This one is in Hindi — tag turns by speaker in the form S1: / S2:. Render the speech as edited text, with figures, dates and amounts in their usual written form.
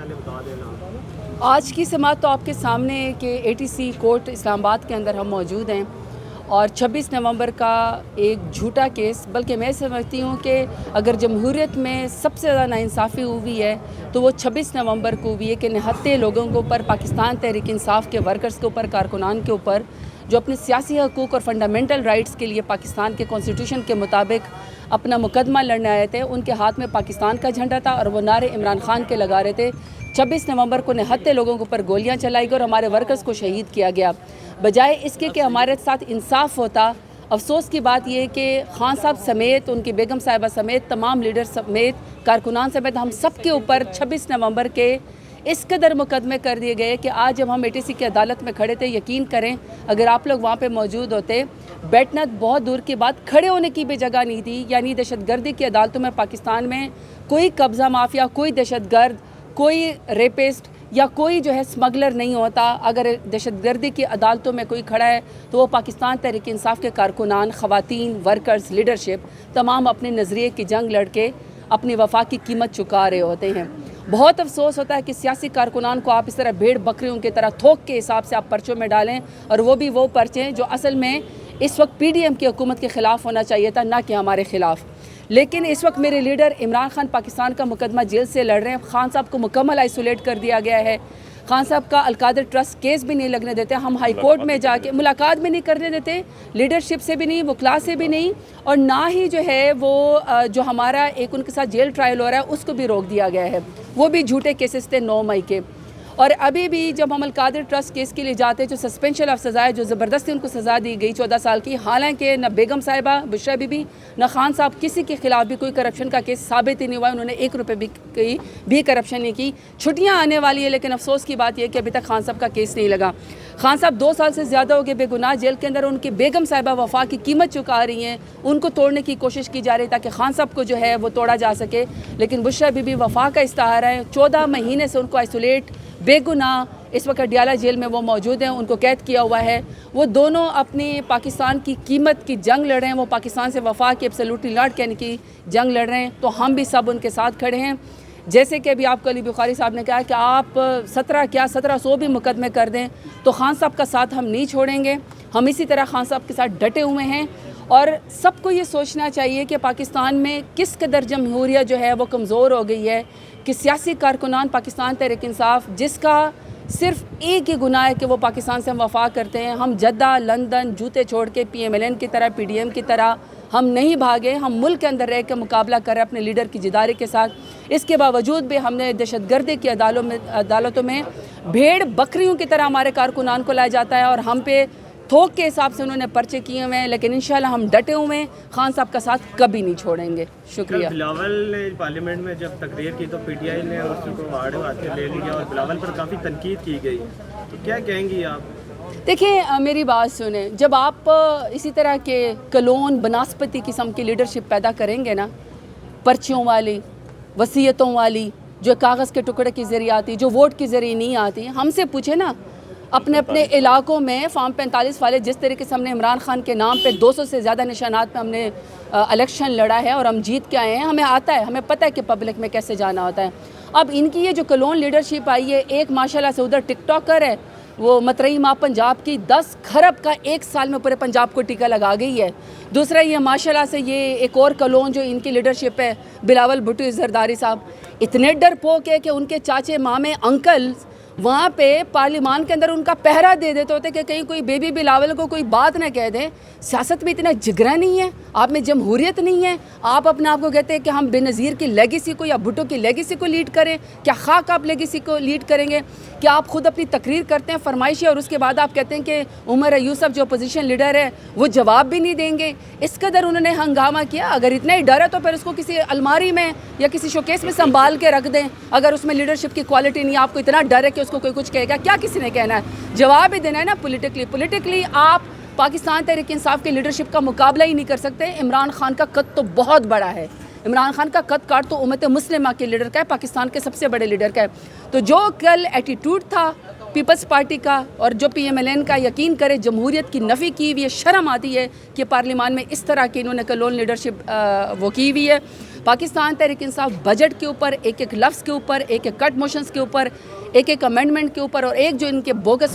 S1: पहले बता देना।
S2: आज की समाअत तो आपके सामने है कि एटीसी कोर्ट इस्लामाबाद के अंदर हम मौजूद हैं और 26 नवंबर का एक झूठा केस, बल्कि मैं समझती हूँ कि अगर जमहूरियत में सबसे ज़्यादा नाइंसाफ़ी हुई है तो वो 26 नवंबर को हुई है कि निहत्ते लोगों के ऊपर, पाकिस्तान तहरीक इंसाफ के वर्कर्स के ऊपर, कारकुनान के ऊपर, जो अपने सियासी हकूक़ और फंडामेंटल राइट्स के लिए पाकिस्तान के कॉन्स्टिट्यूशन के मुताबिक अपना मुकदमा लड़ने आए थे, उनके हाथ में पाकिस्तान का झंडा था और वो नारे इमरान खान के लगा रहे थे। 26 नवंबर को निहत्ते लोगों के ऊपर गोलियां चलाई गई और हमारे वर्कर्स को शहीद किया गया। बजाय इसके कि हमारे साथ इंसाफ होता, अफसोस की बात यह है कि खान साहब समेत, उनकी बेगम साहिबा समेत, तमाम लीडर समेत, कारकुनान समेत हम सब के ऊपर 26 नवंबर के इस कदर मुकदमे कर दिए गए कि आज जब हम एटीसी की अदालत में खड़े थे, यकीन करें अगर आप लोग वहाँ पे मौजूद होते, बैठना बहुत दूर की बात, खड़े होने की भी जगह नहीं थी। यानी दहशतगर्दी की अदालतों में पाकिस्तान में कोई कब्ज़ा माफिया, कोई दहशतगर्द, कोई रेपिस्ट या कोई जो है स्मगलर नहीं होता। अगर दहशतगर्दी की अदालतों में कोई खड़ा है तो वो पाकिस्तान तहरीक इंसाफ के कारकुनान, ख़वातीन, वर्कर्स, लीडरशिप तमाम अपने नज़रिए की जंग लड़के अपनी वफा की कीमत चुका रहे होते हैं। बहुत अफसोस होता है कि सियासी कारकुनान को आप इस तरह भेड़ बकरियों की तरह थोक के हिसाब से आप पर्चों में डालें, और वो भी वो पर्चे जो असल में इस वक्त PDM की हुकूमत के ख़िलाफ़ होना चाहिए था, ना कि हमारे ख़िलाफ़। लेकिन इस वक्त मेरे लीडर इमरान खान पाकिस्तान का मुकदमा जेल से लड़ रहे हैं। खान साहब को मुकम्मल आइसोलेट कर दिया गया है। खान साहब का अलकादर ट्रस्ट केस भी नहीं लगने देते। हम हाई कोर्ट में जाके मुलाकात भी नहीं करने देते, लीडरशिप से भी नहीं, वकला से भी नहीं, और ना ही जो है वो जो हमारा एक उनके साथ जेल ट्रायल हो रहा है उसको भी रोक दिया गया है। वो भी झूठे केसेस थे 9 मई के। और अभी भी जब हम अलकादर ट्रस्ट केस के लिए जाते हैं, जो सस्पेंशन ऑफ सज़ा है, जो ज़बरदस्ती उनको सज़ा दी गई 14 साल की, हालांकि न बेगम साहिबा, बुशरा बीबी, न खान साहब किसी के ख़िलाफ़ भी कोई करप्शन का केस साबित ही नहीं हुआ। उन्होंने 1 रुपये भी करप्शन नहीं की। छुट्टियाँ आने वाली है, लेकिन अफसोस की बात यह कि अभी तक खान साहब का केस नहीं लगा। खान साहब 2 साल से ज़्यादा हो गए बेगुनाह जेल के अंदर। उनकी बेगम साहिबा वफा की कीमत चुका रही हैं, उनको तोड़ने की कोशिश की जा रही है ताकि खान साहब को जो है वो तोड़ा जा सके। लेकिन बुशरा बीबी वफा का इस्तारा है, 14 महीने से उनको आइसोलेट, बेगुनाह इस वक्त अडियाला जेल में वो मौजूद हैं, उनको कैद किया हुआ है। वो दोनों अपनी पाकिस्तान की कीमत की जंग लड़ रहे हैं। वो पाकिस्तान से वफा की एब्सोल्युटली नॉट कहने की जंग लड़ रहे हैं, तो हम भी सब उनके साथ खड़े हैं। जैसे कि अभी आपको अली बुखारी साहब ने कहा कि आप 1700 भी मुकदमे कर दें तो खान साहब का साथ हम नहीं छोड़ेंगे। हम इसी तरह खान साहब के साथ डटे हुए हैं, और सबको ये सोचना चाहिए कि पाकिस्तान में किस कदर जमहूरियत जो है वो कमज़ोर हो गई है कि सियासी कारकुनान पाकिस्तान तहरीक इंसाफ, जिसका सिर्फ एक ही गुनाह है कि वो पाकिस्तान से हम वफा करते हैं। हम जद्दा, लंदन जूते छोड़ के PMLN की तरह, PDM की तरह हम नहीं भागे। हम मुल्क के अंदर रह के मुकाबला कर रहे हैं अपने लीडर की जिदारी के साथ। इसके बावजूद भी हमने दहशतगर्दी की अदालतों में भेड़ बकरियों की तरह हमारे कारकुनान को लाया जाता है, और हम पे थोक के हिसाब से उन्होंने पर्चे किए हुए हैं। लेकिन इंशाल्लाह हम डटे हुए हैं, खान साहब का साथ कभी नहीं छोड़ेंगे। शुक्रिया।
S1: बिलावल ने पार्लियामेंट में जब तकरीर की तो PTI ने उसको आड़े हाथे ले लिया और बिलावल पर काफ़ी तनकीद की गई, तो क्या कहेंगी आप?
S2: देखिए, मेरी बात सुने, जब आप इसी तरह के कलोन बनास्पति किस्म की लीडरशिप पैदा करेंगे ना, पर्चियों वाली, वसीयतों वाली, जो कागज़ के टुकड़े के ज़रिए आती, जो वोट के ज़रिए नहीं आती, हमसे पूछे ना अपने अपने इलाकों में फॉर्म 45 वाले जिस तरीके से हमने इमरान खान के नाम पे 200 से ज़्यादा निशानात पे हमने इलेक्शन लड़ा है और हम जीत के आए हैं। हमें आता है, हमें पता है कि पब्लिक में कैसे जाना होता है। अब इनकी ये जो कलोन लीडरशिप आई है, एक माशाल्लाह से उधर टिकटॉकर है, वो मतरई माँ पंजाब की 10 खरब का 1 साल में पूरे पंजाब को टीका लगा गई है। दूसरा ये माशाल्लाह से ये एक और कलोन जो इनकी लीडरशिप है, बिलावल भुट्टो जरदारी साहब, इतने डरपोक है कि उनके चाचे मामे अंकल वहाँ पे पार्लियामान के अंदर उनका पहरा दे देते होते कि कहीं कोई बेबी बिलावल को कोई बात ना कह दें। सियासत में इतना जिगरा नहीं है, आप में जमहूरियत नहीं है। आप अपने आप को कहते हैं कि हम बेनज़ीर की लेगेसी को या भुट्टो की लेगेसी को लीड करें। क्या खाक आप लेगेसी को लीड करेंगे? क्या आप खुद अपनी तकरीर करते हैं फरमाइशी, और उसके बाद आप कहते हैं कि उमर यूसुफ जो अपोजिशन लीडर है वो जवाब भी नहीं देंगे? इस कदर उन्होंने हंगामा किया। अगर इतना ही डर है तो फिर उसको किसी अलमारी में या किसी शोकेस में संभाल के रख दें। अगर उसमें लीडरशिप की क्वालिटी नहीं, आपको इतना डर है कि उसको कोई कुछ कहेगा, क्या किसी ने कहना है? जवाब ही देना है ना। पॉलिटिकली आप पाकिस्तान तहरीक इंसाफ की लीडरशिप का मुकाबला ही नहीं कर सकते। इमरान खान का कद तो बहुत बड़ा है। इमरान खान का कद काट तो उम्मत मुस्लिमा के लीडर का है, पाकिस्तान के सबसे बड़े लीडर का है। तो जो कल एटीट्यूड था पीपल्स पार्टी का और जो PMLN का, यकीन करे जमहूरियत की नफ़ी की हुई है। शर्म आती है कि पार्लियामान में इस तरह की इन्होंने कलोन लीडरशिप वो की हुई है। पाकिस्तान तहरीक इंसाफ बजट के ऊपर, एक एक लफ्ज़ के ऊपर, एक एक कट मोशंस के ऊपर, एक एक अमेंडमेंट के ऊपर और एक जो इनके बोगस